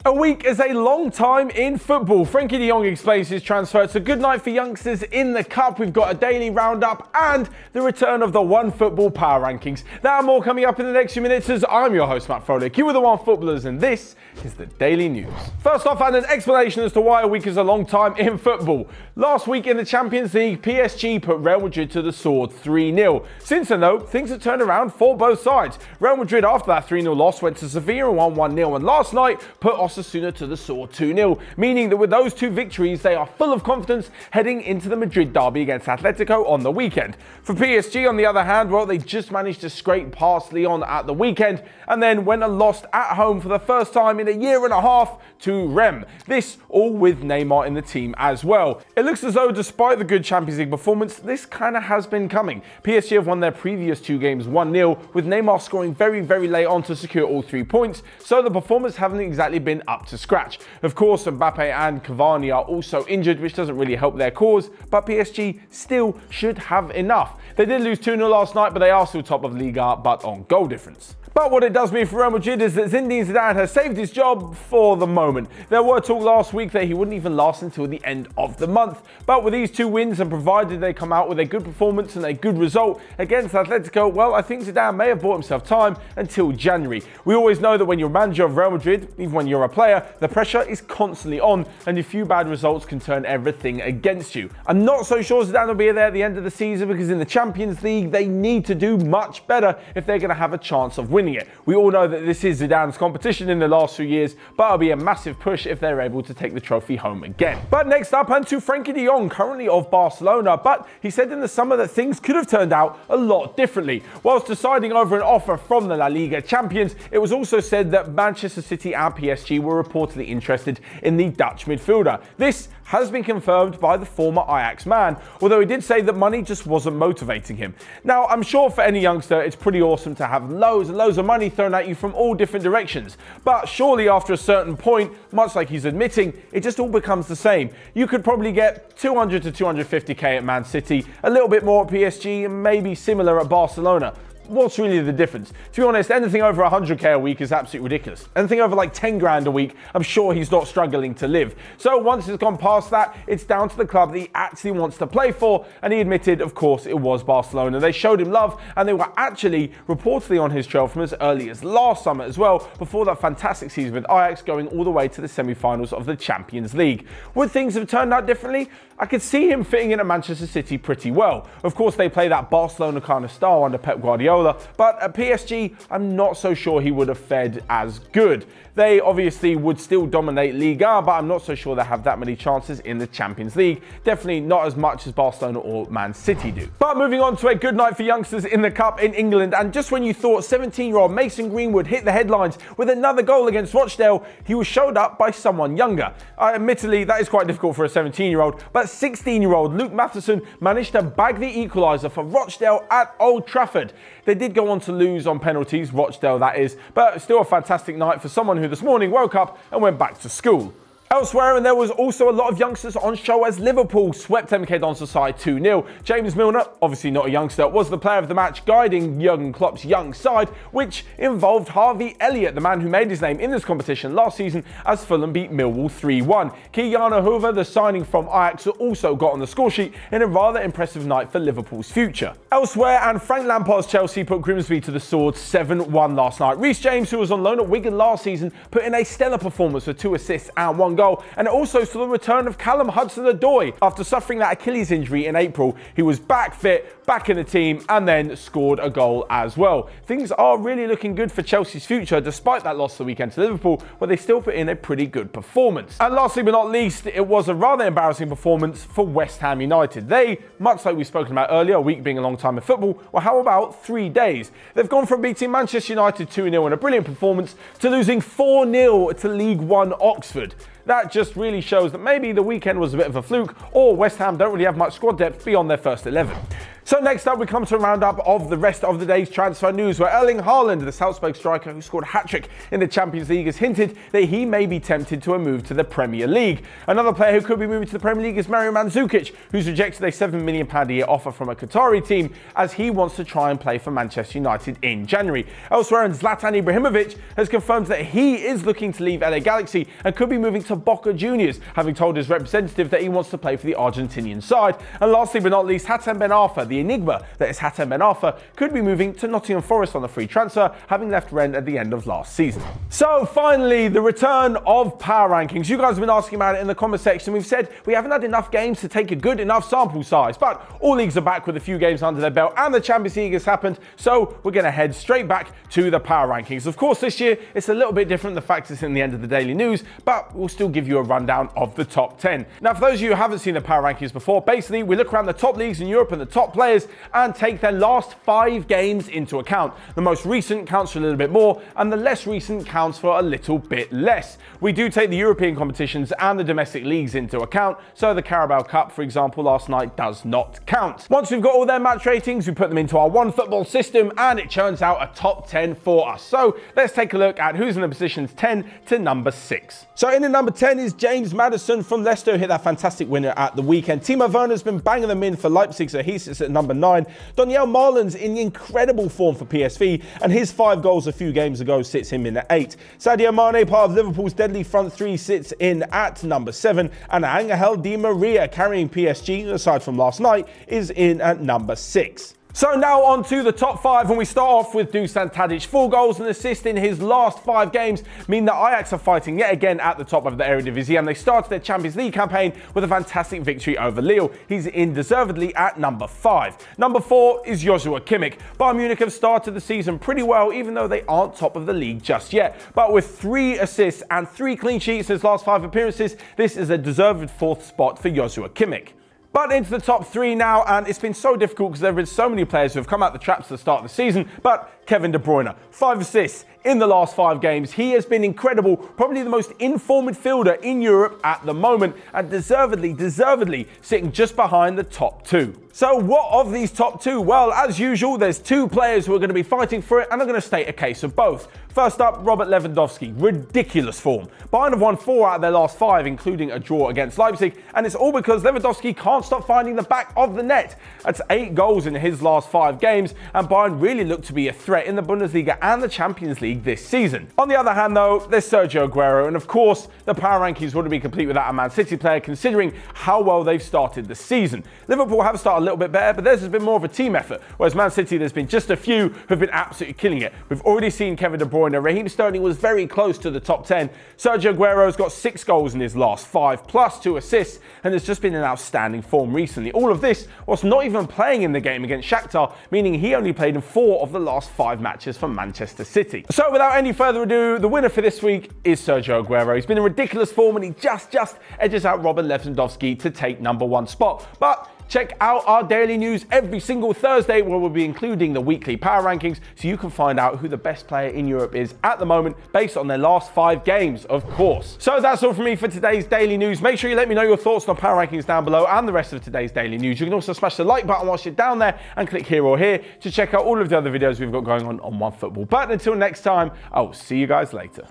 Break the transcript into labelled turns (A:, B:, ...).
A: A week is a long time in football. Frenkie de Jong explains his transfer. It's a good night for youngsters in the Cup. We've got a daily roundup and the return of the Onefootball Power Rankings. That and more coming up in the next few minutes as I'm your host, Matt Froelich. You are the One Footballers and this is the Daily News. First off, and an explanation as to why a week is a long time in football. Last week in the Champions League, PSG put Real Madrid to the sword 3-0. Since then though, things have turned around for both sides. Real Madrid after that 3-0 loss went to Sevilla and won 1-0, and last night put Osasuna to the sword 2-0, meaning that with those two victories, they are full of confidence heading into the Madrid derby against Atletico on the weekend. For PSG, on the other hand, well, they just managed to scrape past Lyon at the weekend and then went and lost at home for the first time in a year and a half to Rennes. This all with Neymar in the team as well. It looks as though despite the good Champions League performance, this kind of has been coming. PSG have won their previous two games 1-0, with Neymar scoring very late on to secure all 3 points, so the performers haven't exactly been up to scratch. Of course, Mbappe and Cavani are also injured, which doesn't really help their cause, but PSG still should have enough. They did lose 2-0 last night, but they are still top of Liga, but on goal difference. But what it does mean for Real Madrid is that Zinedine Zidane has saved his job for the moment. There were talk last week that he wouldn't even last until the end of the month. But with these two wins, and provided they come out with a good performance and a good result against Atletico, well, I think Zidane may have bought himself time until January. We always know that when you're manager of Real Madrid, even when you're a player, the pressure is constantly on, and a few bad results can turn everything against you. I'm not so sure Zidane will be there at the end of the season, because in the Champions League, they need to do much better if they're going to have a chance of winning it. We all know that this is Zidane's competition in the last few years, but it'll be a massive push if they're able to take the trophy home again. But next up, and to Frenkie de Jong, currently of Barcelona, but he said in the summer that things could have turned out a lot differently. Whilst deciding over an offer from the La Liga champions, it was also said that Manchester City and PSG were reportedly interested in the Dutch midfielder. This has been confirmed by the former Ajax man, although he did say that money just wasn't motivating him. Now, I'm sure for any youngster, it's pretty awesome to have loads and loads of money thrown at you from all different directions. But surely after a certain point, much like he's admitting, it just all becomes the same. You could probably get 200 to 250k at Man City, a little bit more at PSG, and maybe similar at Barcelona. What's really the difference? To be honest, anything over 100k a week is absolutely ridiculous. Anything over like 10 grand a week, I'm sure he's not struggling to live. So once it's gone past that, it's down to the club that he actually wants to play for, and he admitted, of course, it was Barcelona. They showed him love, and they were actually reportedly on his trail from as early as last summer as well, before that fantastic season with Ajax going all the way to the semi-finals of the Champions League. Would things have turned out differently? I could see him fitting in at Manchester City pretty well. Of course, they play that Barcelona kind of style under Pep Guardiola, but at PSG, I'm not so sure he would have fared as good. They obviously would still dominate Liga, but I'm not so sure they have that many chances in the Champions League. Definitely not as much as Barcelona or Man City do. But moving on to a good night for youngsters in the Cup in England, and just when you thought 17-year-old Mason Greenwood hit the headlines with another goal against Rochdale, he was showed up by someone younger. Admittedly, that is quite difficult for a 17-year-old, but 16-year-old Luke Matheson managed to bag the equaliser for Rochdale at Old Trafford. They did go on to lose on penalties, Rochdale that is, but still a fantastic night for someone who this morning woke up and went back to school. Elsewhere, and there was also a lot of youngsters on show as Liverpool swept MK Dons side 2-0. James Milner, obviously not a youngster, was the player of the match, guiding Jurgen Klopp's young side, which involved Harvey Elliott, the man who made his name in this competition last season as Fulham beat Millwall 3-1. Kylian Hoover, the signing from Ajax, also got on the scoresheet in a rather impressive night for Liverpool's future. Elsewhere, and Frank Lampard's Chelsea put Grimsby to the sword 7-1 last night. Reece James, who was on loan at Wigan last season, put in a stellar performance with 2 assists and 1 goal. And it also saw the return of Callum Hudson-Odoi. After suffering that Achilles injury in April, he was back fit, back in the team, and then scored a goal as well. Things are really looking good for Chelsea's future, despite that loss the weekend to Liverpool, where they still put in a pretty good performance. And lastly but not least, it was a rather embarrassing performance for West Ham United. They, much like we've spoken about earlier, a week being a long time in football, well, how about 3 days? They've gone from beating Manchester United 2-0 in a brilliant performance to losing 4-0 to League One Oxford. That just really shows that maybe the weekend was a bit of a fluke, or West Ham don't really have much squad depth beyond their first 11. So next up, we come to a roundup of the rest of the day's transfer news, where Erling Haaland, the Salzburg striker who scored a hat-trick in the Champions League, has hinted that he may be tempted to a move to the Premier League. Another player who could be moving to the Premier League is Mario Mandzukic, who's rejected a £7 million a year offer from a Qatari team as he wants to try and play for Manchester United in January. Elsewhere, Zlatan Ibrahimovic has confirmed that he is looking to leave LA Galaxy and could be moving to Boca Juniors, having told his representative that he wants to play for the Argentinian side. And lastly but not least, Hatem Ben Arfa, the enigma that is Hatem Ben Arfa, could be moving to Nottingham Forest on a free transfer, having left Rennes at the end of last season. So finally, the return of Power Rankings. You guys have been asking about it in the comment section. We've said we haven't had enough games to take a good enough sample size, but all leagues are back with a few games under their belt and the Champions League has happened, so we're going to head straight back to the Power Rankings. Of course, this year it's a little bit different, the fact it's in the end of the daily news, but we'll still give you a rundown of the top 10. Now, for those of you who haven't seen the Power Rankings before, basically we look around the top leagues in Europe and the top players and take their last 5 games into account. The most recent counts for a little bit more and the less recent counts for a little bit less. We do take the European competitions and the domestic leagues into account, so the Carabao Cup, for example, last night does not count. Once we've got all their match ratings, we put them into our Onefootball system and it churns out a top 10 for us. So let's take a look at who's in the positions 10 to number 6. So in the number 10 is James Maddison from Leicester, who hit that fantastic winner at the weekend. Timo Werner's been banging them in for Leipzig, so he sits at number 9. Daniel Marlin's in incredible form for PSV, and his 5 goals a few games ago sits him in at 8. Sadio Mane, part of Liverpool's deadly front 3, sits in at number 7, and Angel Di Maria, carrying PSG, aside from last night, is in at number 6. So now on to the top 5, and we start off with Dusan Tadic. 4 goals and assists in his last 5 games mean that Ajax are fighting yet again at the top of the Eredivisie, and they started their Champions League campaign with a fantastic victory over Lille. He's in deservedly at number 5. Number 4 is Joshua Kimmich. Bayern Munich have started the season pretty well, even though they aren't top of the league just yet. But with 3 assists and 3 clean sheets in his last 5 appearances, this is a deserved 4th spot for Joshua Kimmich. But into the top 3 now, and it's been so difficult because there have been so many players who have come out the traps at the start of the season, but Kevin De Bruyne, 5 assists in the last 5 games. He has been incredible, probably the most in-form midfielder in Europe at the moment, and deservedly sitting just behind the top 2. So what of these top 2? Well, as usual, there's 2 players who are going to be fighting for it, and I'm going to state a case of both. First up, Robert Lewandowski, ridiculous form. Bayern have won 4 out of their last 5, including a draw against Leipzig, and it's all because Lewandowski can't stop finding the back of the net. That's 8 goals in his last 5 games, and Bayern really look to be a threat in the Bundesliga and the Champions League this season. On the other hand, though, there's Sergio Aguero, and of course, the Power Rankings wouldn't be complete without a Man City player, considering how well they've started the season. Liverpool have started a little bit better, but theirs has been more of a team effort, whereas Man City, there's been just a few who've been absolutely killing it. We've already seen Kevin De Bruyne. Raheem Sterling was very close to the top 10. Sergio Aguero's got 6 goals in his last 5, plus 2 assists, and has just been in outstanding form recently. All of this whilst not even playing in the game against Shakhtar, meaning he only played in 4 of the last 5 matches for Manchester City. So without any further ado, the winner for this week is Sergio Aguero. He's been in ridiculous form, and he just edges out Robert Lewandowski to take number 1 spot. But check out our daily news every single Thursday, where we'll be including the weekly Power Rankings, so you can find out who the best player in Europe is at the moment, based on their last 5 games, of course. So that's all from me for today's daily news. Make sure you let me know your thoughts on Power Rankings down below and the rest of today's daily news. You can also smash the like button whilst you're down there and click here or here to check out all of the other videos we've got going on Onefootball. But until next time, I'll see you guys later.